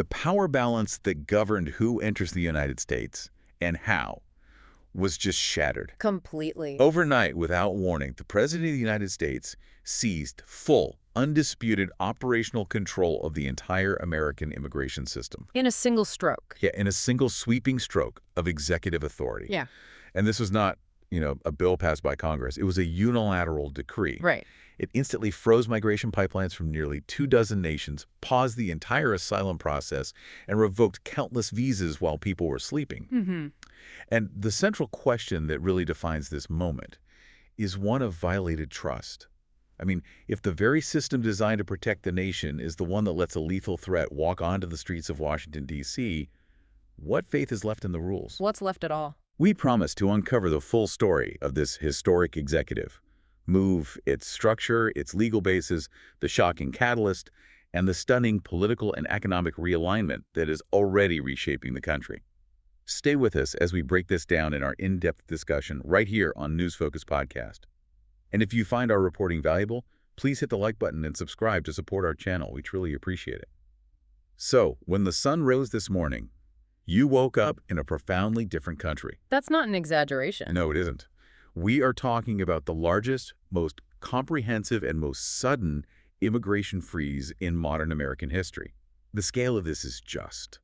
The power balance that governed who enters the United States and how was just shattered. Completely. Overnight, without warning, the President of the United States seized full, undisputed operational control of the entire American immigration system. In a single stroke. Yeah, in a single sweeping stroke of executive authority. Yeah. And this was not, a bill passed by Congress. It was a unilateral decree. Right. It instantly froze migration pipelines from nearly 24 nations, paused the entire asylum process, and revoked countless visas while people were sleeping. Mm-hmm. And the central question that really defines this moment is one of violated trust. I mean, if the very system designed to protect the nation is the one that lets a lethal threat walk onto the streets of Washington, D.C., what faith is left in the rules? What's left at all? We promise to uncover the full story of this historic executive move, its structure, its legal basis, the shocking catalyst, and the stunning political and economic realignment that is already reshaping the country. Stay with us as we break this down in our in-depth discussion right here on News Focus Podcast. And if you find our reporting valuable, please hit the like button and subscribe to support our channel. We truly appreciate it. So, when the sun rose this morning, you woke up in a profoundly different country. That's not an exaggeration. No, it isn't. We are talking about the largest, most comprehensive, and most sudden immigration freeze in modern American history. The scale of this is just.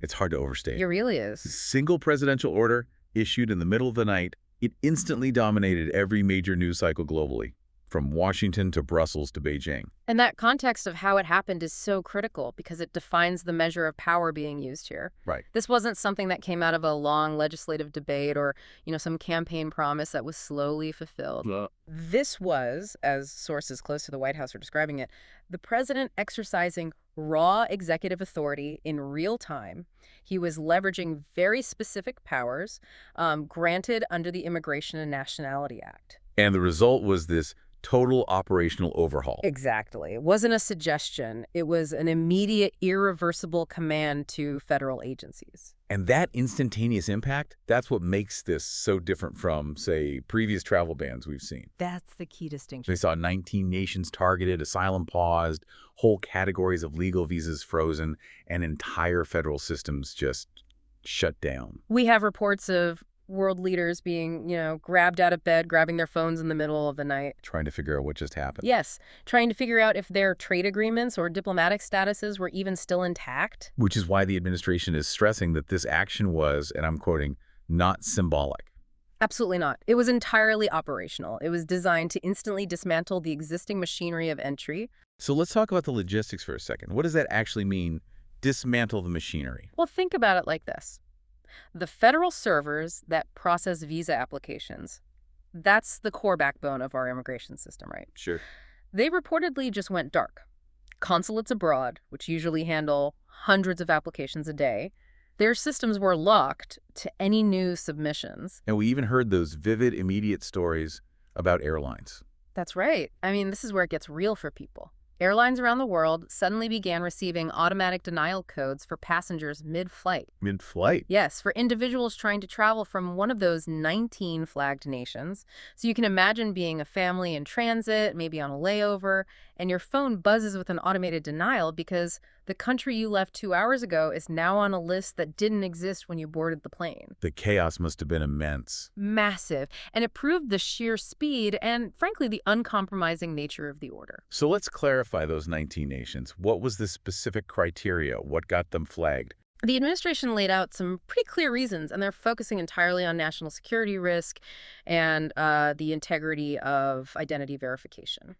It's hard to overstate. It really is. Single presidential order issued in the middle of the night, it instantly dominated every major news cycle globally, from Washington to Brussels to Beijing. And that context of how it happened is so critical because it defines the measure of power being used here. Right. This wasn't something that came out of a long legislative debate or, some campaign promise that was slowly fulfilled. This was, as sources close to the White House are describing it, the president exercising raw executive authority in real time. He was leveraging very specific powers granted under the Immigration and Nationality Act. And the result was this total operational overhaul. Exactly. It wasn't a suggestion. It was an immediate, irreversible command to federal agencies. And that instantaneous impact, that's what makes this so different from, say, previous travel bans we've seen. That's the key distinction. They saw 19 nations targeted, asylum paused, whole categories of legal visas frozen, and entire federal systems just shut down. We have reports of world leaders being, grabbed out of bed, grabbing their phones in the middle of the night. Trying to figure out what just happened. Yes, trying to figure out if their trade agreements or diplomatic statuses were even still intact. Which is why the administration is stressing that this action was, and I'm quoting, not symbolic. Absolutely not. It was entirely operational. It was designed to instantly dismantle the existing machinery of entry. So let's talk about the logistics for a second. What does that actually mean, dismantle the machinery? Well, think about it like this. The federal servers that process visa applications, that's the core backbone of our immigration system, right? Sure. They reportedly just went dark. Consulates abroad, which usually handle hundreds of applications a day, their systems were locked to any new submissions. And we even heard those vivid, immediate stories about airlines. That's right. I mean, this is where it gets real for people. Airlines around the world suddenly began receiving automatic denial codes for passengers mid-flight. Mid-flight? Yes, for individuals trying to travel from one of those 19 flagged nations. So you can imagine being a family in transit, maybe on a layover, and your phone buzzes with an automated denial because the country you left 2 hours ago is now on a list that didn't exist when you boarded the plane. The chaos must have been immense. Massive. And it proved the sheer speed and, frankly, the uncompromising nature of the order. So let's clarify those 19 nations. What was the specific criteria? What got them flagged? The administration laid out some pretty clear reasons, and they're focusing entirely on national security risk and the integrity of identity verification.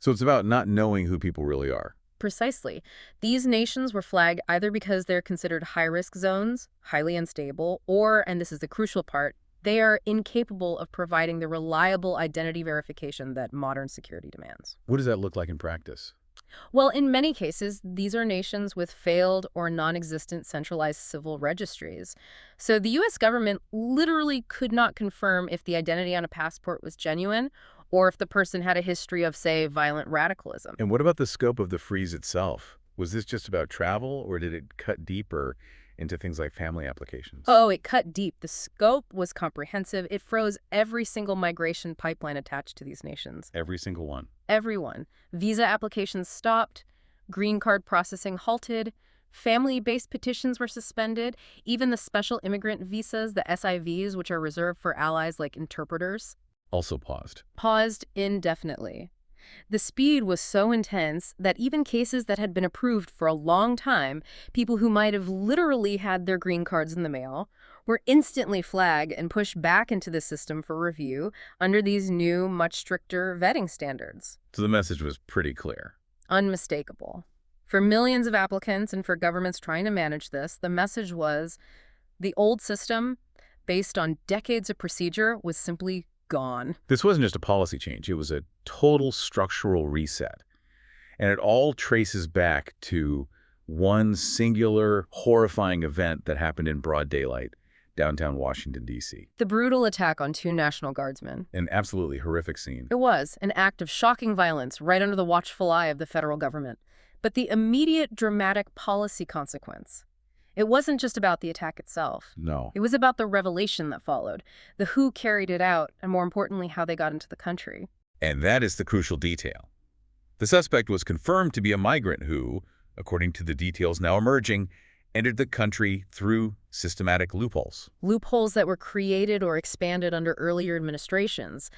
So it's about not knowing who people really are. Precisely. These nations were flagged either because they're considered high-risk zones, highly unstable, or, and this is the crucial part, they are incapable of providing the reliable identity verification that modern security demands. What does that look like in practice? Well, in many cases, these are nations with failed or non-existent centralized civil registries. So the U.S. government literally could not confirm if the identity on a passport was genuine or if the person had a history of, say, violent radicalism. And what about the scope of the freeze itself? Was this just about travel, or did it cut deeper into things like family applications? Oh, it cut deep. The scope was comprehensive. It froze every single migration pipeline attached to these nations. Every single one? Everyone. Visa applications stopped, green card processing halted, Family-based petitions were suspended. Even the special immigrant visas, the SIVs, which are reserved for allies like interpreters, Also paused. paused indefinitely. The speed was so intense that even cases that had been approved for a long time, people who might have literally had their green cards in the mail, were instantly flagged and pushed back into the system for review under these new, much stricter vetting standards. So the message was pretty clear. Unmistakable. For millions of applicants and for governments trying to manage this, the message was the old system, based on decades of procedure, was simply gone. This wasn't just a policy change. It was a total structural reset. And it all traces back to one singular, horrifying event that happened in broad daylight, downtown Washington, D.C. The brutal attack on 2 National Guardsmen. An absolutely horrific scene. It was an act of shocking violence right under the watchful eye of the federal government. But the immediate dramatic policy consequence, it wasn't just about the attack itself. No. It was about the revelation that followed, the who carried it out, and more importantly, how they got into the country. And that is the crucial detail. The suspect was confirmed to be a migrant who, according to the details now emerging, entered the country through systematic loopholes. Loopholes that were created or expanded under earlier administrations.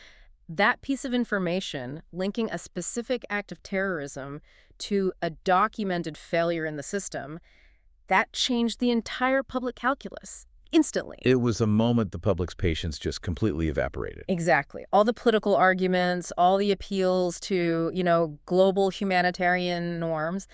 That piece of information, linking a specific act of terrorism to a documented failure in the system, that changed the entire public calculus instantly. It was a moment the public's patience just completely evaporated. Exactly. All the political arguments, all the appeals to, global humanitarian norms,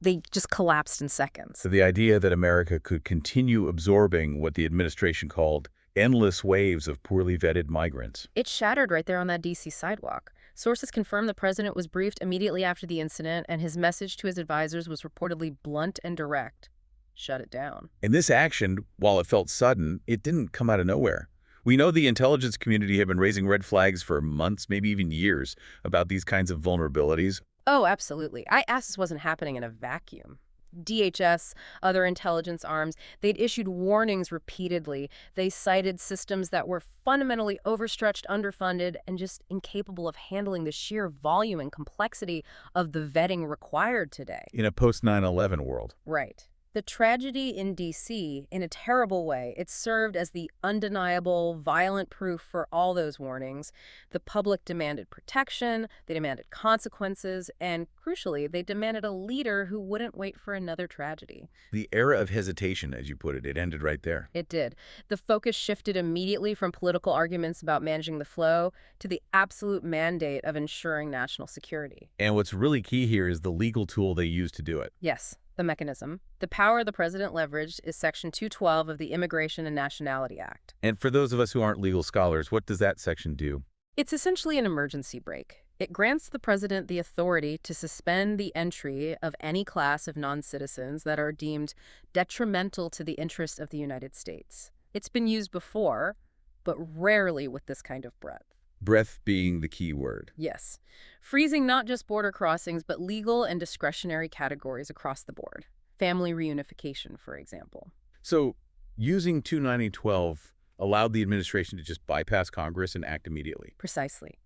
they just collapsed in seconds. So the idea that America could continue absorbing what the administration called endless waves of poorly vetted migrants. It shattered right there on that D.C. sidewalk. Sources confirm the president was briefed immediately after the incident, and his message to his advisors was reportedly blunt and direct. Shut it down. And this action, while it felt sudden, it didn't come out of nowhere. We know the intelligence community had been raising red flags for months, maybe even years, about these kinds of vulnerabilities. Oh, absolutely. I asked this wasn't happening in a vacuum. DHS, other intelligence arms, they'd issued warnings repeatedly. They cited systems that were fundamentally overstretched, underfunded, and just incapable of handling the sheer volume and complexity of the vetting required today. In a post-9/11 world. Right. The tragedy in D.C., in a terrible way, it served as the undeniable, violent proof for all those warnings. The public demanded protection, they demanded consequences, and crucially, they demanded a leader who wouldn't wait for another tragedy. The era of hesitation, as you put it, it ended right there. It did. The focus shifted immediately from political arguments about managing the flow to the absolute mandate of ensuring national security. And what's really key here is the legal tool they used to do it. Yes. The mechanism. The power the president leveraged is Section 212 of the Immigration and Nationality Act. And for those of us who aren't legal scholars, what does that section do? It's essentially an emergency brake. It grants the president the authority to suspend the entry of any class of non-citizens that are deemed detrimental to the interests of the United States. It's been used before, but rarely with this kind of breadth. Breadth being the key word. Yes. Freezing not just border crossings, but legal and discretionary categories across the board. Family reunification, for example. So using 29012 allowed the administration to just bypass Congress and act immediately. Precisely.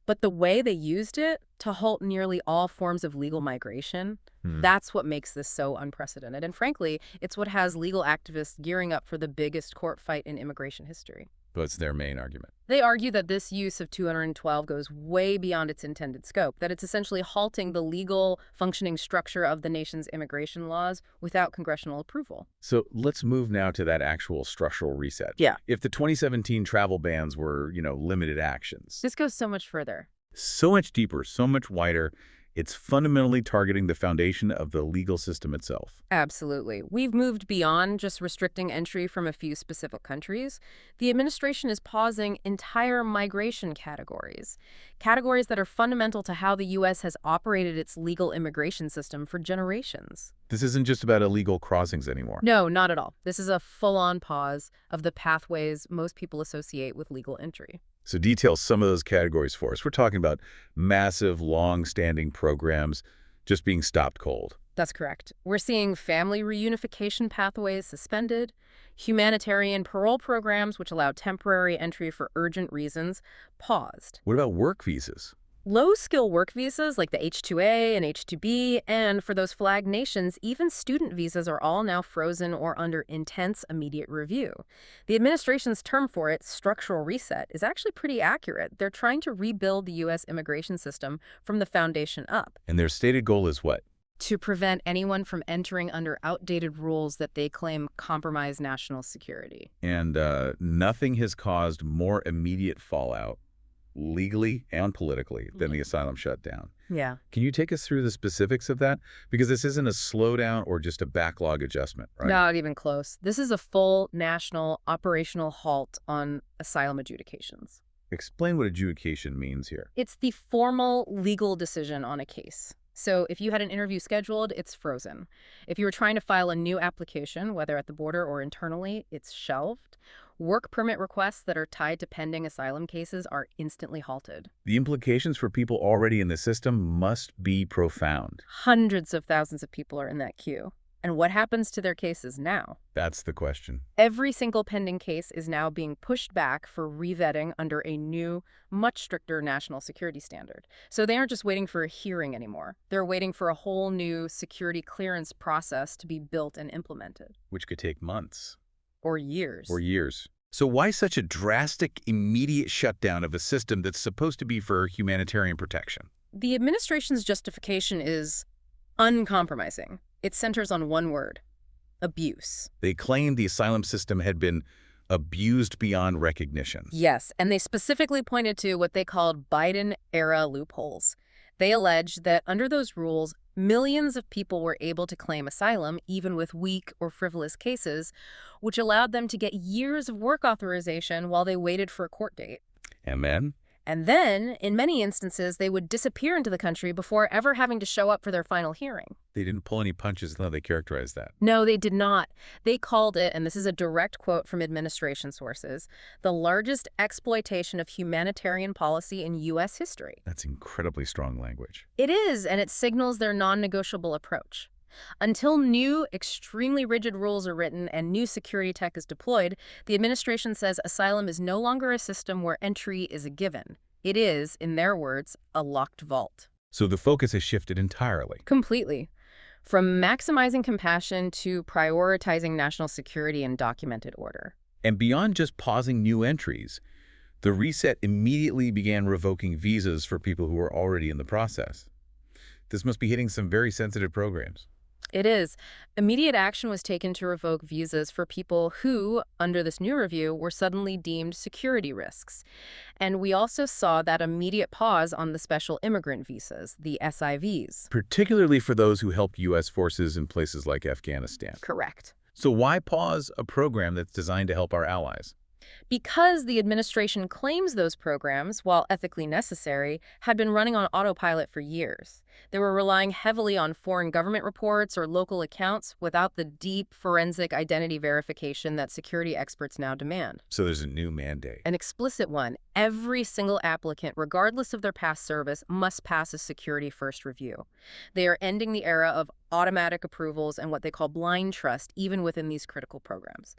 But the way they used it to halt nearly all forms of legal migration, that's what makes this so unprecedented. And frankly, it's what has legal activists gearing up for the biggest court fight in immigration history. But it's their main argument. They argue that this use of 212 goes way beyond its intended scope, that it's essentially halting the legal functioning structure of the nation's immigration laws without congressional approval. So let's move now to that actual structural reset. Yeah. If the 2017 travel bans were, limited actions. This goes so much further. So much deeper, so much wider. It's fundamentally targeting the foundation of the legal system itself. Absolutely. We've moved beyond just restricting entry from a few specific countries. The administration is pausing entire migration categories, categories that are fundamental to how the U.S. has operated its legal immigration system for generations. This isn't just about illegal crossings anymore. No, not at all. This is a full-on pause of the pathways most people associate with legal entry. So detail some of those categories for us. We're talking about massive, long-standing programs just being stopped cold. That's correct. We're seeing family reunification pathways suspended, humanitarian parole programs, which allow temporary entry for urgent reasons, paused. What about work visas? Low-skill work visas like the H-2A and H-2B, and for those flagged nations, even student visas are all now frozen or under intense immediate review. The administration's term for it, structural reset, is actually pretty accurate. They're trying to rebuild the U.S. immigration system from the foundation up. And their stated goal is what? To prevent anyone from entering under outdated rules that they claim compromise national security. And nothing has caused more immediate fallout, legally and politically, than the asylum shutdown. Yeah. Can you take us through the specifics of that? Because this isn't a slowdown or just a backlog adjustment, right? Not even close. This is a full national operational halt on asylum adjudications. Explain what adjudication means here. It's the formal legal decision on a case. So if you had an interview scheduled, it's frozen. If you were trying to file a new application, whether at the border or internally, it's shelved. Work permit requests that are tied to pending asylum cases are instantly halted. The implications for people already in the system must be profound. Hundreds of thousands of people are in that queue. And what happens to their cases now? That's the question. Every single pending case is now being pushed back for revetting under a new, much stricter national security standard. So they aren't just waiting for a hearing anymore. They're waiting for a whole new security clearance process to be built and implemented. Which could take months. Or years. Or years. So why such a drastic, immediate shutdown of a system that's supposed to be for humanitarian protection? The administration's justification is uncompromising. It centers on one word: abuse. They claimed the asylum system had been abused beyond recognition. Yes, and they specifically pointed to what they called Biden-era loopholes. They alleged that under those rules, millions of people were able to claim asylum, even with weak or frivolous cases, which allowed them to get years of work authorization while they waited for a court date. And then? And then, in many instances, they would disappear into the country before ever having to show up for their final hearing. They didn't pull any punches in how they characterized that. No, they did not. They called it, and this is a direct quote from administration sources, the largest exploitation of humanitarian policy in U.S. history. That's incredibly strong language. It is, and it signals their non-negotiable approach. Until new, extremely rigid rules are written and new security tech is deployed, the administration says asylum is no longer a system where entry is a given. It is, in their words, a locked vault. So the focus has shifted entirely. Completely. From maximizing compassion to prioritizing national security and documented order. And beyond just pausing new entries, the reset immediately began revoking visas for people who were already in the process. This must be hitting some very sensitive programs. It is. Immediate action was taken to revoke visas for people who, under this new review, were suddenly deemed security risks. And we also saw that immediate pause on the special immigrant visas, the SIVs. Particularly for those who helped U.S. forces in places like Afghanistan. Correct. So why pause a program that's designed to help our allies? Because the administration claims those programs, while ethically necessary, had been running on autopilot for years. They were relying heavily on foreign government reports or local accounts without the deep forensic identity verification that security experts now demand. So there's a new mandate. An explicit one. Every single applicant, regardless of their past service, must pass a security-first review. They are ending the era of automatic approvals and what they call blind trust, even within these critical programs.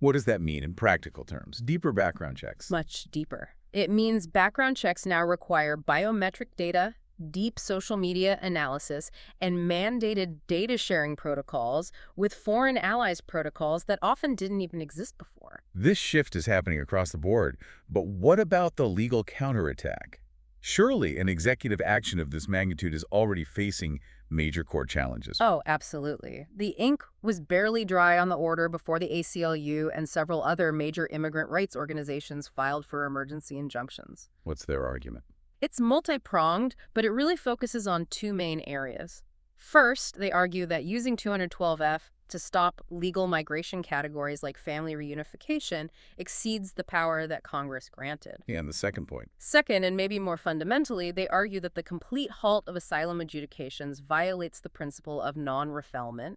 What does that mean in practical terms? Deeper background checks. Much deeper. It means background checks now require biometric data, deep social media analysis, and mandated data sharing protocols with foreign allies protocols that often didn't even exist before. This shift is happening across the board, but what about the legal counterattack? Surely an executive action of this magnitude is already facing major court challenges. Oh, absolutely. The ink was barely dry on the order before the ACLU and several other major immigrant rights organizations filed for emergency injunctions. What's their argument? It's multi-pronged, but it really focuses on two main areas. First, they argue that using 212F to stop legal migration categories like family reunification exceeds the power that Congress granted. And the second point. Second, and maybe more fundamentally, they argue that the complete halt of asylum adjudications violates the principle of non-refoulement.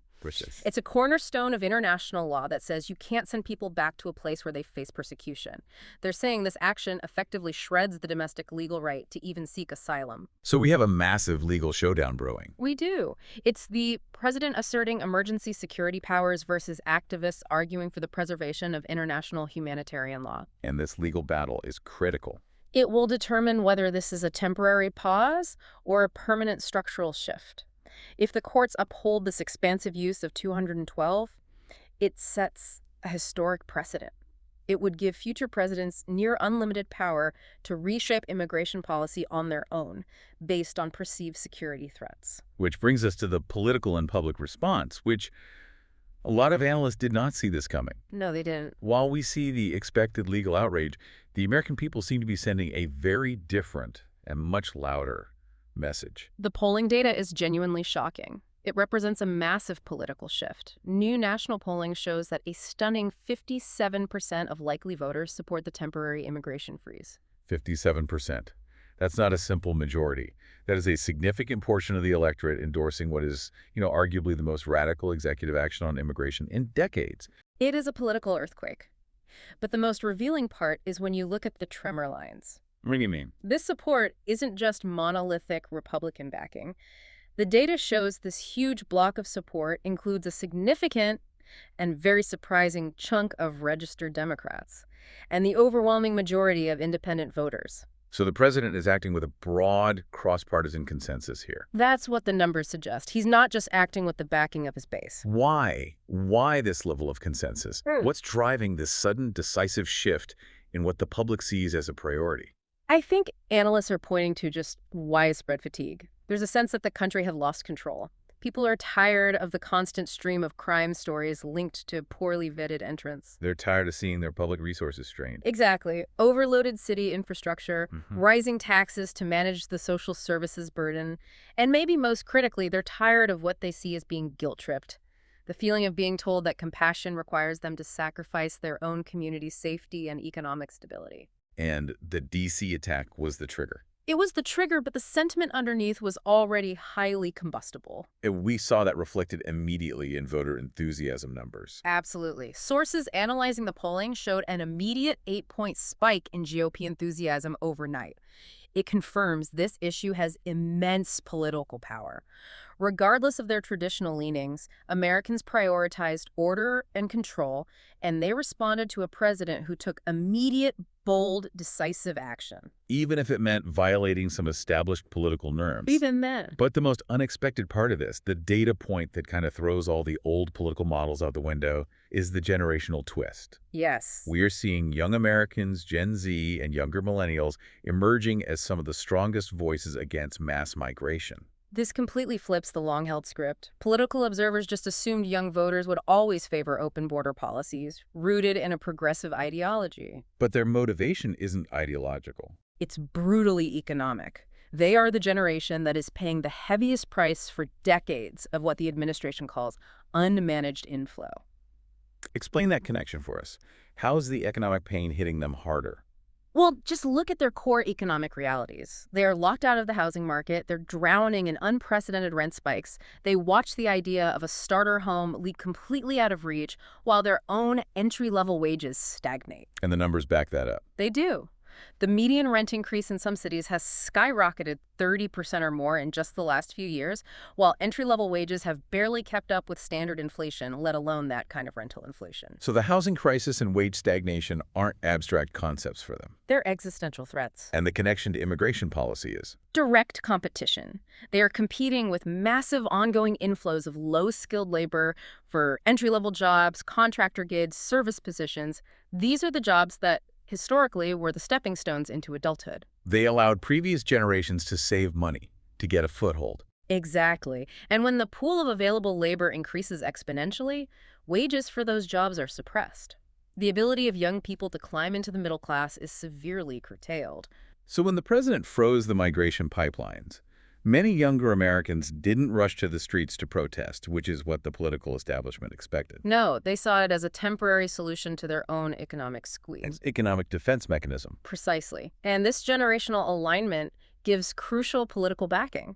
It's a cornerstone of international law that says you can't send people back to a place where they face persecution. They're saying this action effectively shreds the domestic legal right to even seek asylum. So we have a massive legal showdown brewing. We do. It's the president asserting emergency security powers versus activists arguing for the preservation of international humanitarian law. And this legal battle is critical. It will determine whether this is a temporary pause or a permanent structural shift. If the courts uphold this expansive use of 212, it sets a historic precedent. It would give future presidents near unlimited power to reshape immigration policy on their own, based on perceived security threats. Which brings us to the political and public response, which a lot of analysts did not see this coming. No, they didn't. While we see the expected legal outrage, the American people seem to be sending a very different and much louder message. The polling data is genuinely shocking. It represents a massive political shift. New national polling shows that a stunning 57% of likely voters support the temporary immigration freeze. 57%. That's not a simple majority. That is a significant portion of the electorate endorsing what is, arguably the most radical executive action on immigration in decades. It is a political earthquake. But the most revealing part is when you look at the tremor lines. What do you mean? This support isn't just monolithic Republican backing. The data shows this huge block of support includes a significant and very surprising chunk of registered Democrats and the overwhelming majority of independent voters. So the president is acting with a broad cross-partisan consensus here. That's what the numbers suggest. He's not just acting with the backing of his base. Why? Why this level of consensus? What's driving this sudden, decisive shift in what the public sees as a priority? I think analysts are pointing to just widespread fatigue. There's a sense that the country had lost control. People are tired of the constant stream of crime stories linked to poorly vetted entrants. They're tired of seeing their public resources strained. Exactly. Overloaded city infrastructure, rising taxes to manage the social services burden, and maybe most critically, they're tired of what they see as being guilt-tripped. The feeling of being told that compassion requires them to sacrifice their own community's safety and economic stability. And the D.C. attack was the trigger. It was the trigger, but the sentiment underneath was already highly combustible. We saw that reflected immediately in voter enthusiasm numbers. Absolutely. Sources analyzing the polling showed an immediate 8-point spike in GOP enthusiasm overnight. It confirms this issue has immense political power. Regardless of their traditional leanings, Americans prioritized order and control, and they responded to a president who took immediate, bold, decisive action. Even if it meant violating some established political norms. Even then. But the most unexpected part of this, the data point that kind of throws all the old political models out the window, is the generational twist. Yes. We are seeing young Americans, Gen Z, and younger millennials emerging as some of the strongest voices against mass migration. This completely flips the long-held script. Political observers just assumed young voters would always favor open border policies, rooted in a progressive ideology. But their motivation isn't ideological. It's brutally economic. They are the generation that is paying the heaviest price for decades of what the administration calls unmanaged inflow. Explain that connection for us. How's the economic pain hitting them harder? Well, just look at their core economic realities. They are locked out of the housing market. They're drowning in unprecedented rent spikes. They watch the idea of a starter home leap completely out of reach while their own entry-level wages stagnate. And the numbers back that up. They do. The median rent increase in some cities has skyrocketed 30% or more in just the last few years, while entry-level wages have barely kept up with standard inflation, let alone that kind of rental inflation. So the housing crisis and wage stagnation aren't abstract concepts for them. They're existential threats. And the connection to immigration policy is? Direct competition. They are competing with massive ongoing inflows of low-skilled labor for entry-level jobs, contractor gigs, service positions. These are the jobs that historically were the stepping stones into adulthood. They allowed previous generations to save money, to get a foothold. Exactly. And when the pool of available labor increases exponentially, wages for those jobs are suppressed. The ability of young people to climb into the middle class is severely curtailed. So when the president froze the migration pipelines, many younger Americans didn't rush to the streets to protest, which is what the political establishment expected. No, they saw it as a temporary solution to their own economic squeeze. An economic defense mechanism. Precisely. And this generational alignment gives crucial political backing.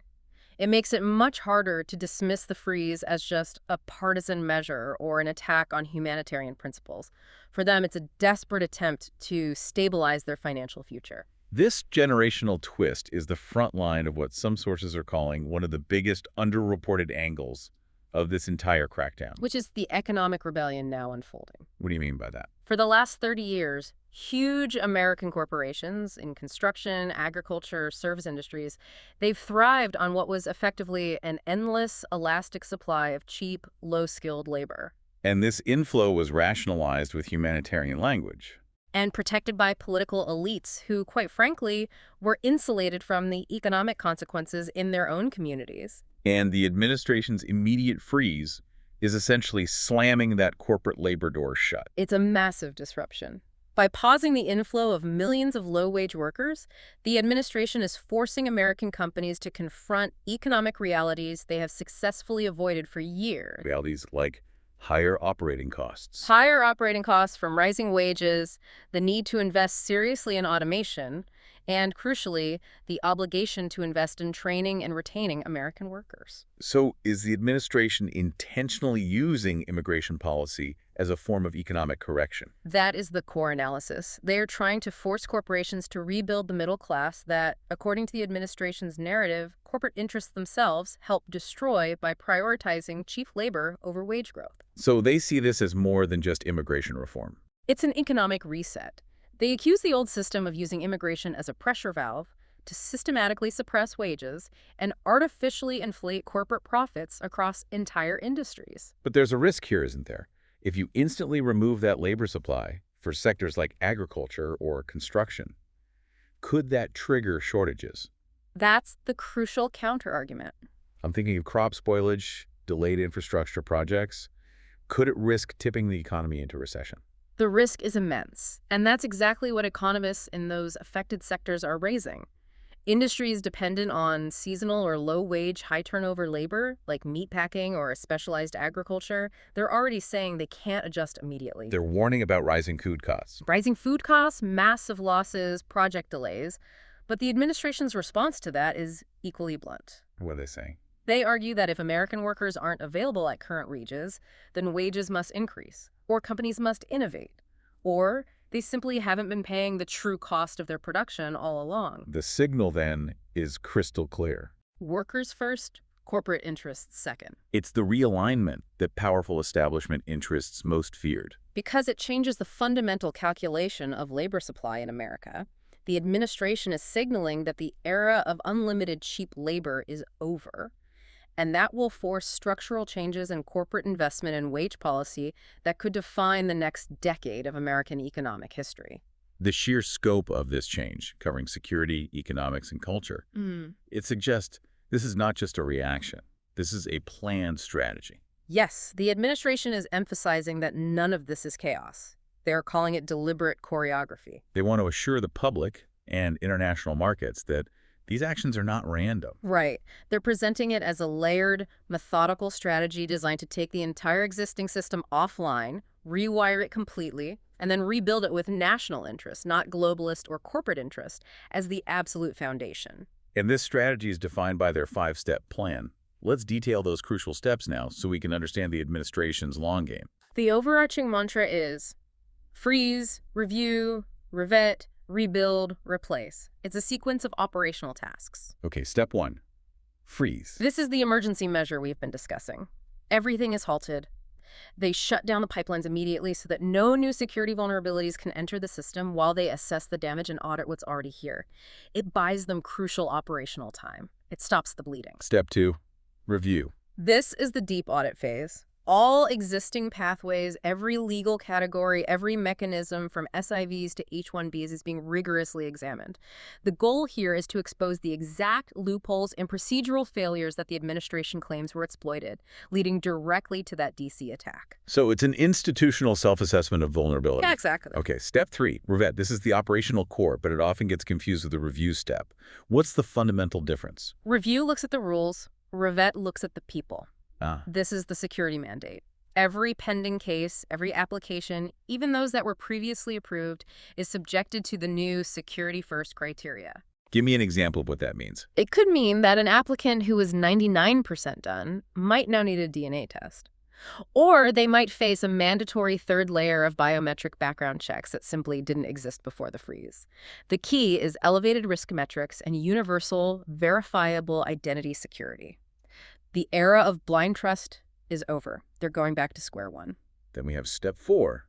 It makes it much harder to dismiss the freeze as just a partisan measure or an attack on humanitarian principles. For them, it's a desperate attempt to stabilize their financial future. This generational twist is the front line of what some sources are calling one of the biggest underreported angles of this entire crackdown. Which is the economic rebellion now unfolding. What do you mean by that? For the last 30 years, Huge American corporations in construction, agriculture, service industries, they've thrived on what was effectively an endless, elastic supply of cheap, low-skilled labor. And this inflow was rationalized with humanitarian language. And protected by political elites who, quite frankly, were insulated from the economic consequences in their own communities. And the administration's immediate freeze is essentially slamming that corporate labor door shut. It's a massive disruption. By pausing the inflow of millions of low-wage workers, the administration is forcing American companies to confront economic realities they have successfully avoided for years. Realities like higher operating costs. Higher operating costs from rising wages, the need to invest seriously in automation, and, crucially, the obligation to invest in training and retaining American workers. So is the administration intentionally using immigration policy as a form of economic correction? That is the core analysis. They are trying to force corporations to rebuild the middle class that, according to the administration's narrative, corporate interests themselves help destroy by prioritizing cheap labor over wage growth. So they see this as more than just immigration reform. It's an economic reset. They accuse the old system of using immigration as a pressure valve to systematically suppress wages and artificially inflate corporate profits across entire industries. But there's a risk here, isn't there? If you instantly remove that labor supply for sectors like agriculture or construction, could that trigger shortages? That's the crucial counterargument. I'm thinking of crop spoilage, delayed infrastructure projects. Could it risk tipping the economy into recession? The risk is immense, and that's exactly what economists in those affected sectors are raising. Industries dependent on seasonal or low-wage, high-turnover labor, like meatpacking or specialized agriculture, they're already saying they can't adjust immediately. They're warning about rising food costs. Rising food costs, massive losses, project delays. But the administration's response to that is equally blunt. What are they saying? They argue that if American workers aren't available at current wages, then wages must increase, or companies must innovate, or they simply haven't been paying the true cost of their production all along. The signal, then, is crystal clear. Workers first, corporate interests second. It's the realignment that powerful establishment interests most feared. Because it changes the fundamental calculation of labor supply in America, the administration is signaling that the era of unlimited cheap labor is over, and that will force structural changes in corporate investment and wage policy that could define the next decade of American economic history. The sheer scope of this change, covering security, economics, and culture, it suggests this is not just a reaction. This is a planned strategy. Yes, the administration is emphasizing that none of this is chaos. They are calling it deliberate choreography. They want to assure the public and international markets that these actions are not random. Right. They're presenting it as a layered, methodical strategy designed to take the entire existing system offline, rewire it completely, and then rebuild it with national interest, not globalist or corporate interest, as the absolute foundation. And this strategy is defined by their 5-step plan. Let's detail those crucial steps now so we can understand the administration's long game. The overarching mantra is freeze, review, revet, rebuild, replace. It's a sequence of operational tasks. Okay, step 1, freeze. This is the emergency measure we've been discussing. Everything is halted. They shut down the pipelines immediately so that no new security vulnerabilities can enter the system while they assess the damage and audit what's already here. It buys them crucial operational time. It stops the bleeding. Step 2, review. This is the deep audit phase. All existing pathways, every legal category, every mechanism from SIVs to H-1Bs is being rigorously examined. The goal here is to expose the exact loopholes and procedural failures that the administration claims were exploited, leading directly to that DC attack. So it's an institutional self-assessment of vulnerability. Yeah, exactly. Okay, step 3, revet. This is the operational core, but it often gets confused with the review step. What's the fundamental difference? Review looks at the rules. Revet looks at the people. This is the security mandate. Every pending case, every application, even those that were previously approved, is subjected to the new security-first criteria. Give me an example of what that means. It could mean that an applicant who was 99% done might now need a DNA test. Or they might face a mandatory third layer of biometric background checks that simply didn't exist before the freeze. The key is elevated risk metrics and universal, verifiable identity security. The era of blind trust is over. They're going back to square one. Then we have step 4,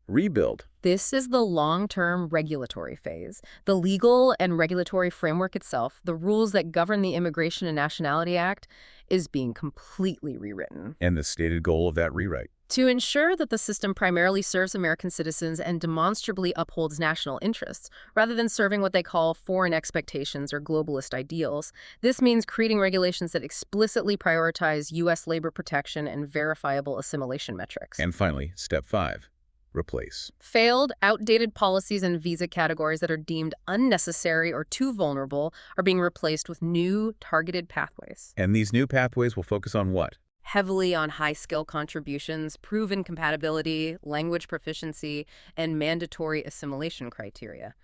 Rebuild. This is the long-term regulatory phase. The legal and regulatory framework itself, the rules that govern the Immigration and Nationality Act, is being completely rewritten. And the stated goal of that rewrite. To ensure that the system primarily serves American citizens and demonstrably upholds national interests, rather than serving what they call foreign expectations or globalist ideals, this means creating regulations that explicitly prioritize U.S. labor protection and verifiable assimilation metrics. And finally, step 5. Replace. Failed, outdated policies and visa categories that are deemed unnecessary or too vulnerable are being replaced with new, targeted pathways. And these new pathways will focus on what? Heavily on high-skill contributions, proven compatibility, language proficiency, and mandatory assimilation criteria.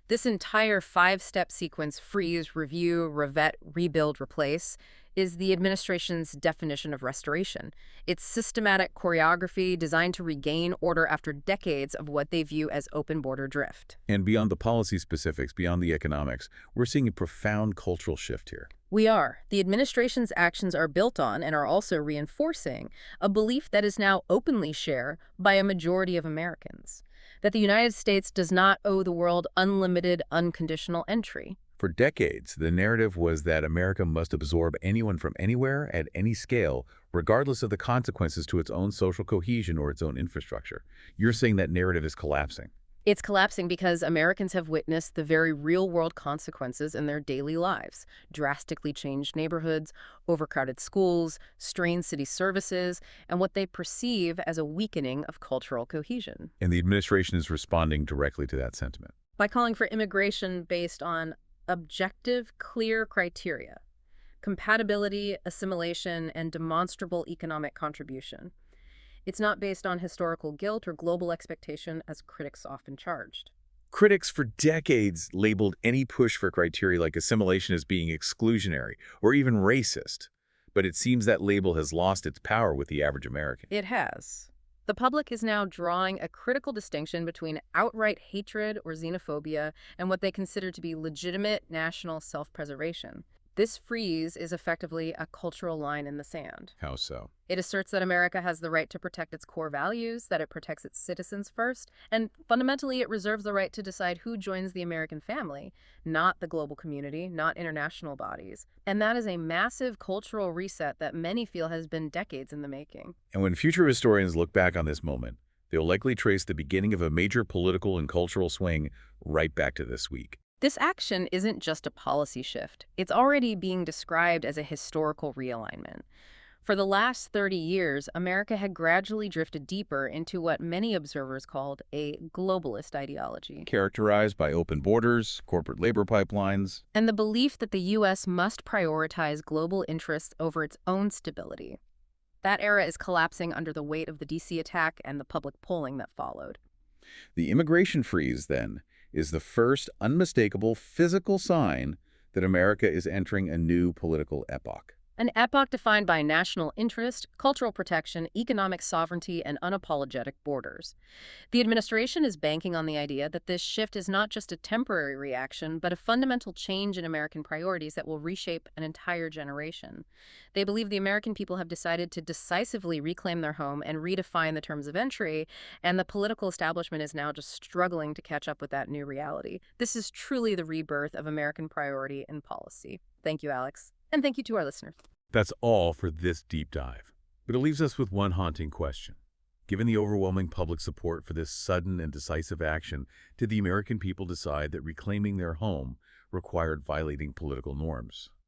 This entire 5-step sequence, freeze, review, revet, rebuild, replace, is the administration's definition of restoration. It's systematic choreography designed to regain order after decades of what they view as open border drift. And beyond the policy specifics, beyond the economics, we're seeing a profound cultural shift here. We are. The administration's actions are built on and are also reinforcing a belief that is now openly shared by a majority of Americans, that the United States does not owe the world unlimited, unconditional entry. For decades, the narrative was that America must absorb anyone from anywhere at any scale, regardless of the consequences to its own social cohesion or its own infrastructure. You're saying that narrative is collapsing. It's collapsing because Americans have witnessed the very real-world consequences in their daily lives. Drastically changed neighborhoods, overcrowded schools, strained city services, and what they perceive as a weakening of cultural cohesion. And the administration is responding directly to that sentiment. By calling for immigration based on objective, clear criteria: compatibility, assimilation, and demonstrable economic contribution. It's not based on historical guilt or global expectation, as critics often charged. Critics for decades labeled any push for criteria like assimilation as being exclusionary or even racist. But it seems that label has lost its power with the average American. It has. The public is now drawing a critical distinction between outright hatred or xenophobia and what they consider to be legitimate national self-preservation. This freeze is effectively a cultural line in the sand. How so? It asserts that America has the right to protect its core values, that it protects its citizens first, and fundamentally it reserves the right to decide who joins the American family, not the global community, not international bodies. And that is a massive cultural reset that many feel has been decades in the making. And when future historians look back on this moment, they'll likely trace the beginning of a major political and cultural swing right back to this week. This action isn't just a policy shift. It's already being described as a historical realignment. For the last 30 years, America had gradually drifted deeper into what many observers called a globalist ideology. Characterized by open borders, corporate labor pipelines, and the belief that the U.S. must prioritize global interests over its own stability. That era is collapsing under the weight of the D.C. attack and the public polling that followed. The immigration freeze, then, is the first unmistakable physical sign that America is entering a new political epoch. An epoch defined by national interest, cultural protection, economic sovereignty, and unapologetic borders. The administration is banking on the idea that this shift is not just a temporary reaction, but a fundamental change in American priorities that will reshape an entire generation. They believe the American people have decided to decisively reclaim their home and redefine the terms of entry, and the political establishment is now just struggling to catch up with that new reality. This is truly the rebirth of American priority and policy. Thank you, Alex. And thank you to our listeners. That's all for this deep dive. But it leaves us with one haunting question. Given the overwhelming public support for this sudden and decisive action, did the American people decide that reclaiming their home required violating political norms?